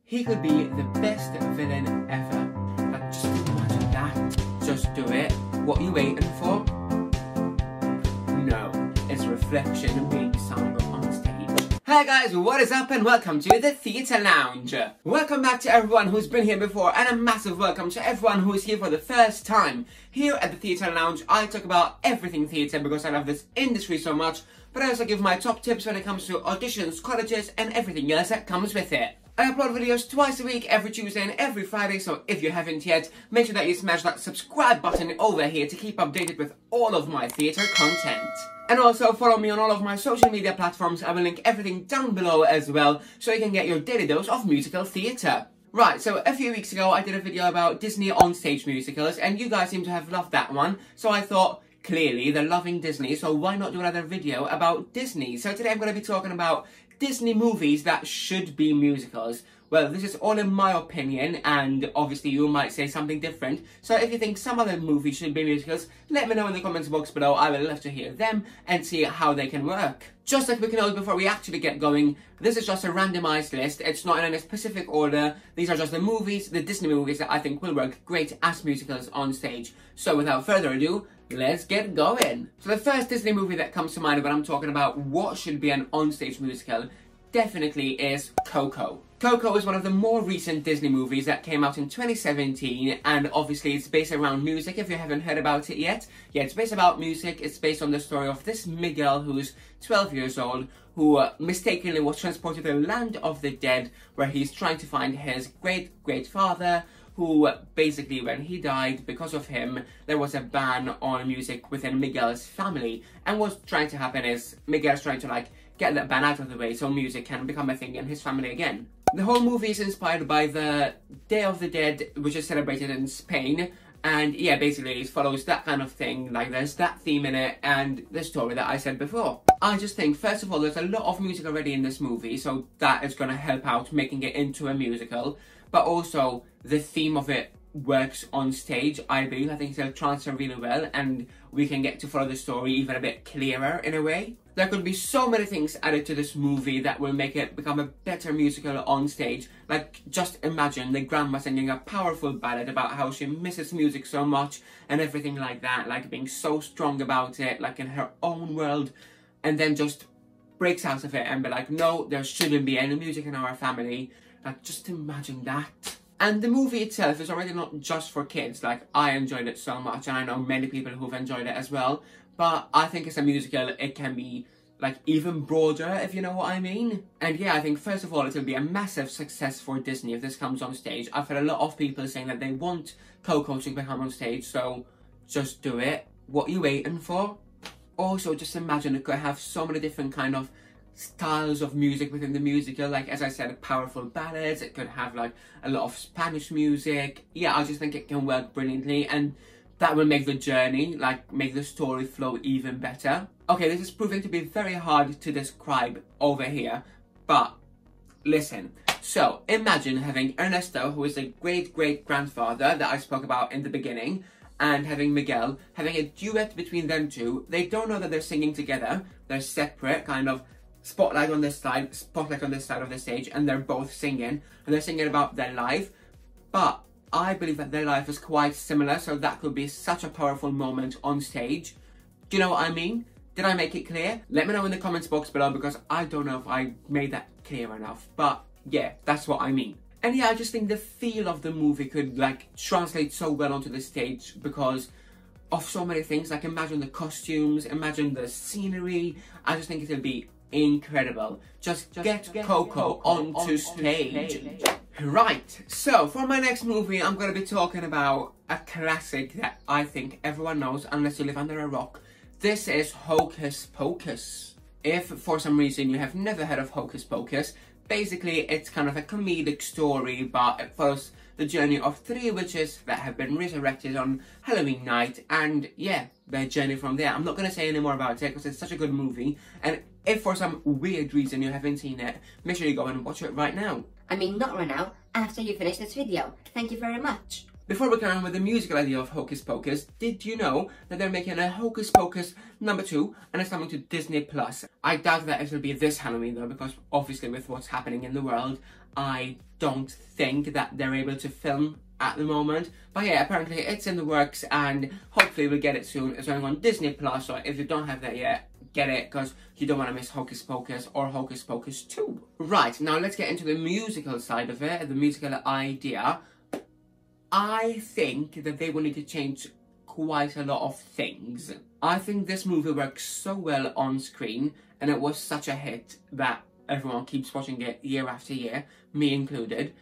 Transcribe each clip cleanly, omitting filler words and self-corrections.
He could be the best villain ever. Like, just imagine that. Just do it. What are you waiting for? No, it's reflection being sung on stage. Hey guys, what is up and welcome to the Theatre Lounge. Welcome back to everyone who's been here before, and a massive welcome to everyone who is here for the first time. Here at the Theatre Lounge, I talk about everything theatre because I love this industry so much, but I also give my top tips when it comes to auditions, colleges, and everything else that comes with it. I upload videos twice a week, every Tuesday and every Friday, so if you haven't yet, make sure that you smash that subscribe button over here to keep updated with all of my theatre content. And also follow me on all of my social media platforms. I will link everything down below as well, so you can get your daily dose of musical theatre. Right, so a few weeks ago I did a video about Disney on-stage musicals, and you guys seem to have loved that one, so I thought, clearly they're loving Disney, so why not do another video about Disney? So today I'm going to be talking about Disney movies that should be musicals. Well, this is all in my opinion, and obviously you might say something different. So if you think some other movies should be musicals, let me know in the comments box below. I will love to hear them and see how they can work. Just a quick note before we actually get going, this is just a randomized list. It's not in any specific order. These are just the movies, the Disney movies that I think will work great as musicals on stage. So without further ado, let's get going. So the first Disney movie that comes to mind when I'm talking about what should be an on-stage musical definitely is Coco. Coco is one of the more recent Disney movies that came out in 2017, and obviously it's based around music if you haven't heard about it yet. Yeah, it's based about music. It's based on the story of this Miguel who's 12 years old, who mistakenly was transported to the land of the dead, where he's trying to find his great-great-father, who basically, when he died, because of him, there was a ban on music within Miguel's family. And what's trying to happen is Miguel's trying to get that ban out of the way so music can become a thing in his family again. The whole movie is inspired by the Day of the Dead, which is celebrated in Spain. And yeah, basically it follows that kind of thing, like there's that theme in it and the story that I said before. I just think, first of all, there's a lot of music already in this movie, so that is going to help out making it into a musical. But also, the theme of it works on stage, I believe. I think it'll transfer really well, and we can get to follow the story even a bit clearer in a way. There could be so many things added to this movie that will make it become a better musical on stage. Like, just imagine the grandma singing a powerful ballad about how she misses music so much and everything like that, like being so strong about it, like in her own world, and then just breaks out of it and be like, no, there shouldn't be any music in our family. Like, just imagine that. And the movie itself is already not just for kids. Like, I enjoyed it so much, and I know many people who've enjoyed it as well. But I think as a musical, it can be, like, even broader, if you know what I mean. And yeah, I think, first of all, it'll be a massive success for Disney if this comes on stage. I've heard a lot of people saying that they want Coco to become on stage, so just do it. What are you waiting for? Also, just imagine it could have so many different kind of styles of music within the musical. Like, as I said, powerful ballads. It could have like a lot of Spanish music. Yeah, I just think it can work brilliantly, and that will make the journey, like, make the story flow even better. Okay, this is proving to be very hard to describe over here, but listen. So imagine having Ernesto, who is a great-great-grandfather that I spoke about in the beginning, and having Miguel, having a duet between them two. They don't know that they're singing together. They're separate, kind of spotlight on this side of the stage, and they're both singing, and they're singing about their life. But I believe that their life is quite similar, so that could be such a powerful moment on stage. Do you know what I mean? Did I make it clear? Let me know in the comments box below, because I don't know if I made that clear enough. But yeah, that's what I mean. And yeah, I just think the feel of the movie could, like, translate so well onto the stage because of so many things. Like, imagine the costumes, imagine the scenery. I just think it'll be incredible. Just get Coco onto stage. Right, so for my next movie, I'm going to be talking about a classic that I think everyone knows, unless you live under a rock. This is Hocus Pocus. If for some reason you have never heard of Hocus Pocus, basically it's kind of a comedic story, but it follows the journey of 3 witches that have been resurrected on Halloween night, and yeah, their journey from there. I'm not going to say any more about it because it's such a good movie, and if for some weird reason you haven't seen it, make sure you go and watch it right now. I mean, not right now, after you finish this video. Thank you very much. Before we carry on with the musical idea of Hocus Pocus, did you know that they're making a Hocus Pocus #2 and it's coming to Disney+. I doubt that it will be this Halloween though, because obviously with what's happening in the world, I don't think that they're able to film at the moment. But yeah, apparently it's in the works, and hopefully we'll get it soon. It's going on Disney Plus, so if you don't have that yet, get it, because you don't want to miss Hocus Pocus or Hocus Pocus 2. Right, now let's get into the musical side of it, the musical idea. I think that they will need to change quite a lot of things. I think this movie works so well on screen, and it was such a hit that everyone keeps watching it year after year, me included.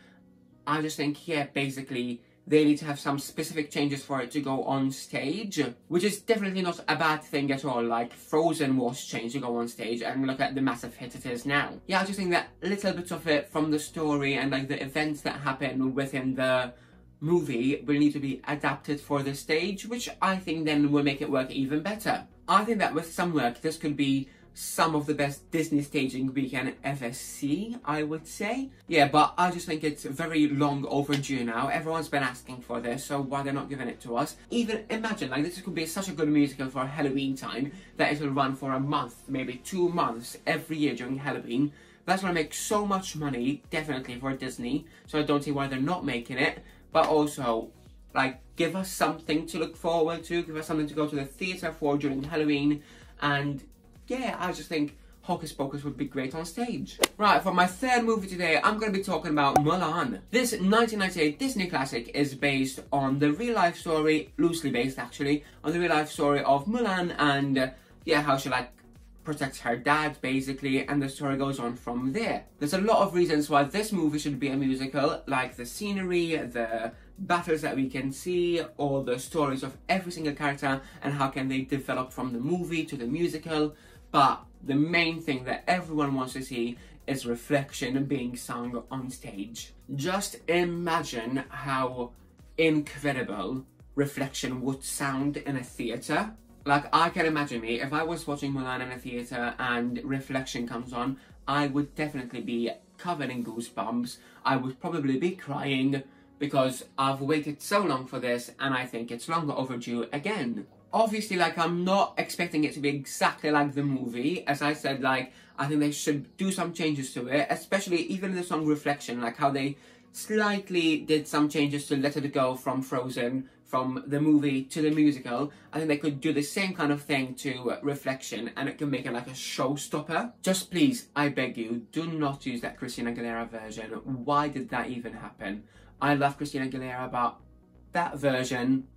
I just think, yeah, basically, they need to have some specific changes for it to go on stage, which is definitely not a bad thing at all. Like, Frozen was changed to go on stage, and look at the massive hit it is now. Yeah, I just think that little bits of it from the story and, like, the events that happen within the movie will need to be adapted for the stage, which I think then will make it work even better. I think that with some work, this could be some of the best Disney staging we can ever see, I would say. Yeah, but I just think it's very long overdue now. Everyone's been asking for this, so why they're not giving it to us? Even imagine, like, this could be such a good musical for Halloween time that it will run for a month, maybe 2 months every year during Halloween. That's gonna make so much money, definitely, for Disney, so I don't see why they're not making it. But also, like, give us something to look forward to, give us something to go to the theatre for during Halloween, and yeah, I just think Hocus Pocus would be great on stage. Right, for my third movie today, I'm going to be talking about Mulan. This 1998 Disney classic is based on the real-life story, loosely based actually, on the real-life story of Mulan and, yeah, how she, like, protects her dad, basically, and the story goes on from there. There's a lot of reasons why this movie should be a musical, like the scenery, the battles that we can see, or the stories of every single character, and how can they develop from the movie to the musical. But the main thing that everyone wants to see is reflection being sung on stage. Just imagine how incredible reflection would sound in a theatre. Like, I can imagine me, if I was watching Mulan in a theatre and reflection comes on, I would definitely be covered in goosebumps. I would probably be crying because I've waited so long for this, and I think it's long overdue again. Obviously, like, I'm not expecting it to be exactly like the movie. As I said, like, I think they should do some changes to it, especially even in the song Reflection, like how they slightly did some changes to Let It Go from Frozen, from the movie to the musical. I think they could do the same kind of thing to Reflection, and it can make it like a showstopper. Just please, I beg you, do not use that Christina Aguilera version. Why did that even happen? I love Christina Aguilera, but that version,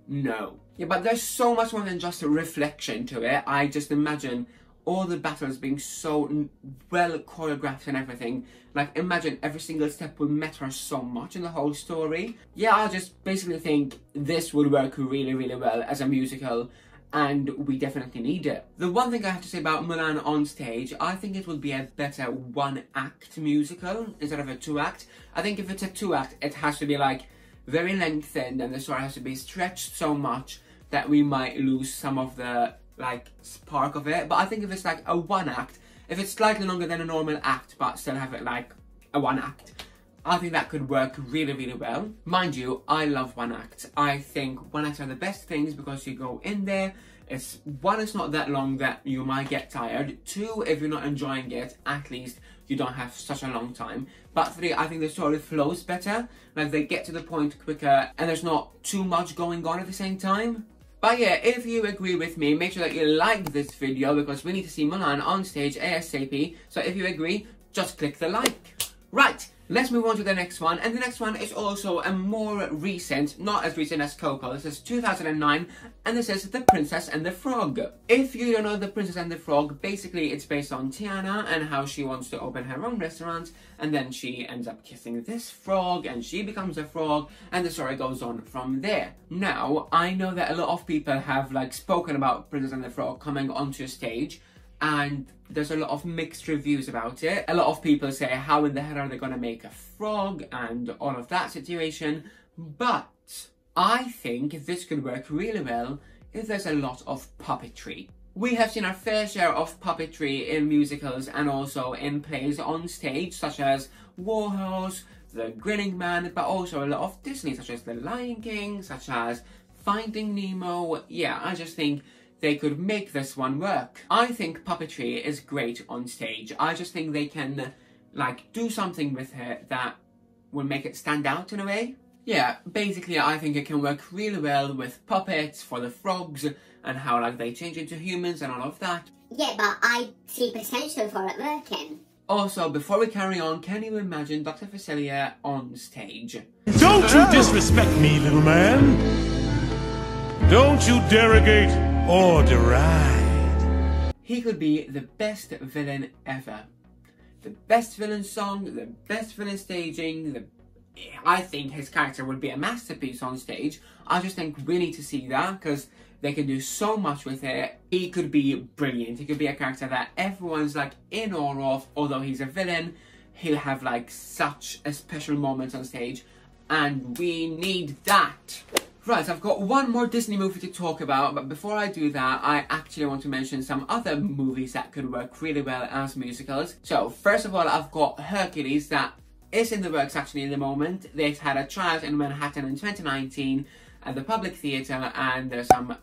no. Yeah, but there's so much more than just a reflection to it. I just imagine all the battles being so well choreographed and everything. Like, imagine every single step will matter so much in the whole story. Yeah, I just basically think this would work really, really well as a musical, and we definitely need it. The one thing I have to say about Mulan on stage, I think it would be a better 1-act musical instead of a 2-act. I think if it's a 2-act, it has to be, like, very lengthened, and the story has to be stretched so much that we might lose some of the, like, spark of it. But I think if it's like a 1-act, if it's slightly longer than a normal act but still have it like a 1-act, I think that could work really, really well. Mind you, I love 1-act. I think 1-acts are the best things because you go in there, it's not that long that you might get tired. 2, if you're not enjoying it, at least you don't have such a long time. But 3, I think the story flows better. Like, they get to the point quicker and there's not too much going on at the same time. But yeah, if you agree with me, make sure that you like this video because we need to see Mulan on stage ASAP. So if you agree, just click the like. Right, let's move on to the next one. And the next one is also a more recent, not as recent as Coco. This is 2009, and this is The Princess and the Frog. If you don't know The Princess and the Frog, basically it's based on Tiana and how she wants to open her own restaurant, and then she ends up kissing this frog, and she becomes a frog, and the story goes on from there. Now, I know that a lot of people have, like, spoken about Princess and the Frog coming onto stage, and there's a lot of mixed reviews about it. A lot of people say, how in the hell are they gonna make a frog, and all of that situation. But I think this could work really well if there's a lot of puppetry. We have seen our fair share of puppetry in musicals and also in plays on stage, such as Warhorse, The Grinning Man, but also a lot of Disney, such as The Lion King, such as Finding Nemo. Yeah, I just think they could make this one work. I think puppetry is great on stage. I just think they can like do something with it that will make it stand out in a way. Yeah, basically I think it can work really well with puppets for the frogs and how like they change into humans and all of that. Yeah, but I see potential for it working. Also, before we carry on, can you imagine Dr. Facilier on stage? Don't you disrespect me, little man. Don't you derogate or deride. He could be the best villain ever. The best villain song, the best villain staging, I think his character would be a masterpiece on stage. I just think we need to see that because they can do so much with it. He could be brilliant. He could be a character that everyone's like in awe of, although he's a villain. He'll have like such a special moment on stage and we need that. Right, I've got one more Disney movie to talk about, but before I do that, I actually want to mention some other movies that could work really well as musicals. So, first of all, I've got Hercules that is in the works actually in the moment. They've had a tryout in Manhattan in 2019 at the Public Theatre, and there's some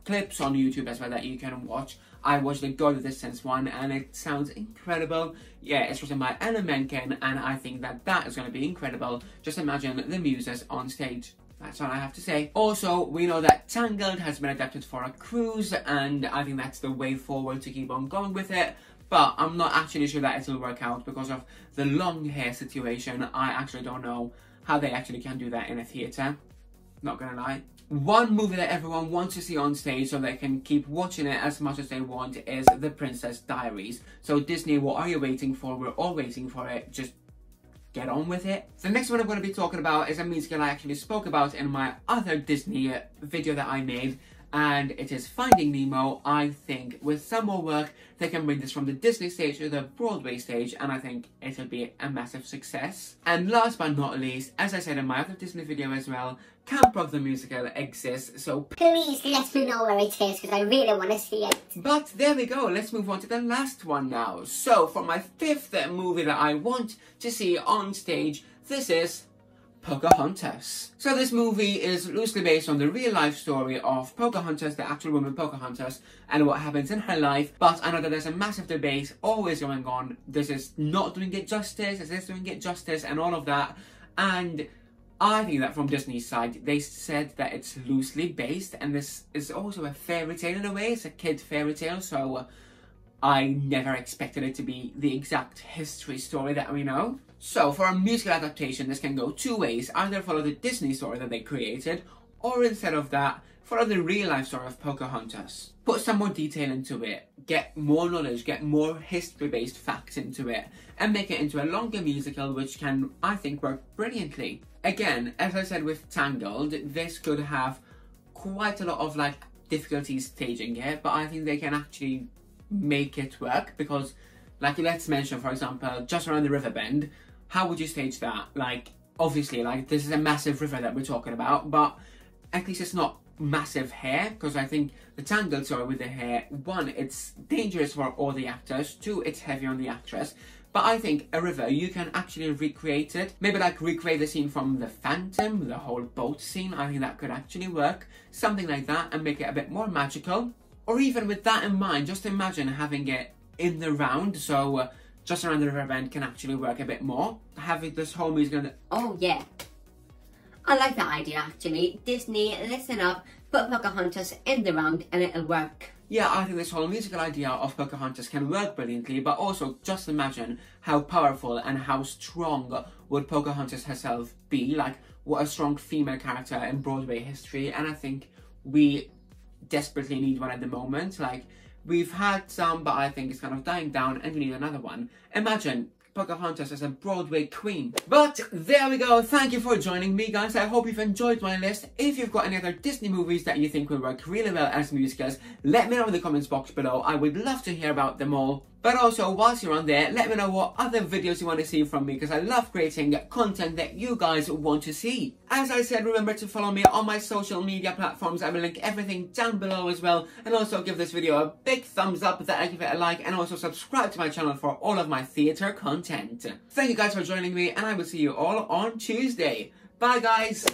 clips on YouTube as well that you can watch. I watched the Go the Distance one and it sounds incredible. Yeah, it's written by Ellen Menken and I think that that is going to be incredible. Just imagine the muses on stage. That's all I have to say. Also, we know that Tangled has been adapted for a cruise and I think that's the way forward to keep on going with it. But I'm not actually sure that it'll work out because of the long hair situation. I actually don't know how they actually can do that in a theatre. Not gonna lie. One movie that everyone wants to see on stage so they can keep watching it as much as they want is The Princess Diaries. So Disney, what are you waiting for? We're all waiting for it. Just get on with it. The next one I'm going to be talking about is a musical I actually spoke about in my other Disney video that I made, and it is Finding Nemo. I think with some more work they can bring this from the Disney stage to the Broadway stage and I think it'll be a massive success. And last but not least, as I said in my other Disney video as well, Camp Rock the musical exists, so please let me know where it is because I really want to see it. But there we go, let's move on to the last one now. So for my fifth movie that I want to see on stage, this is Pocahontas. So this movie is loosely based on the real life story of Pocahontas, the actual woman Pocahontas, and what happens in her life. But I know that there's a massive debate always going on. This is not doing it justice, is this doing it justice, and all of that. And I think that from Disney's side, they said that it's loosely based, and this is also a fairy tale in a way. It's a kid fairy tale, so I never expected it to be the exact history story that we know. So for a musical adaptation, this can go two ways. Either follow the Disney story that they created, or instead of that, follow the real life story of Pocahontas. Put some more detail into it, get more knowledge, get more history-based facts into it, and make it into a longer musical which can, I think, work brilliantly. Again, as I said with Tangled, this could have quite a lot of like difficulties staging it, but I think they can actually make it work because, like, let's mention for example, Just Around the River Bend. How would you stage that? Like, obviously, like, this is a massive river that we're talking about, but at least it's not massive hair, because I think the Tangled story with the hair, one, it's dangerous for all the actors, two, it's heavy on the actress. But I think a river, you can actually recreate it. Maybe like recreate the scene from The Phantom, the whole boat scene. I think that could actually work. Something like that and make it a bit more magical. Or even with that in mind, just imagine having it in the round. So Just Around the River Bend can actually work a bit more. Having this whole music. Oh yeah. I like that idea actually. Disney, listen up, put Pocahontas in the round and it'll work. Yeah, I think this whole musical idea of Pocahontas can work brilliantly, but also just imagine how powerful and how strong would Pocahontas herself be. Like, what a strong female character in Broadway history, and I think we desperately need one at the moment. Like, we've had some, but I think it's kind of dying down and we need another one. Imagine Pocahontas as a Broadway queen. But there we go. Thank you for joining me, guys. I hope you've enjoyed my list. If you've got any other Disney movies that you think will work really well as musicals, let me know in the comments box below. I would love to hear about them all. But also, whilst you're on there, let me know what other videos you want to see from me, because I love creating content that you guys want to see. As I said, remember to follow me on my social media platforms. I will link everything down below as well. And also give this video a big thumbs up, that I give it a like, and also subscribe to my channel for all of my theatre content. Thank you guys for joining me, and I will see you all on Tuesday. Bye, guys.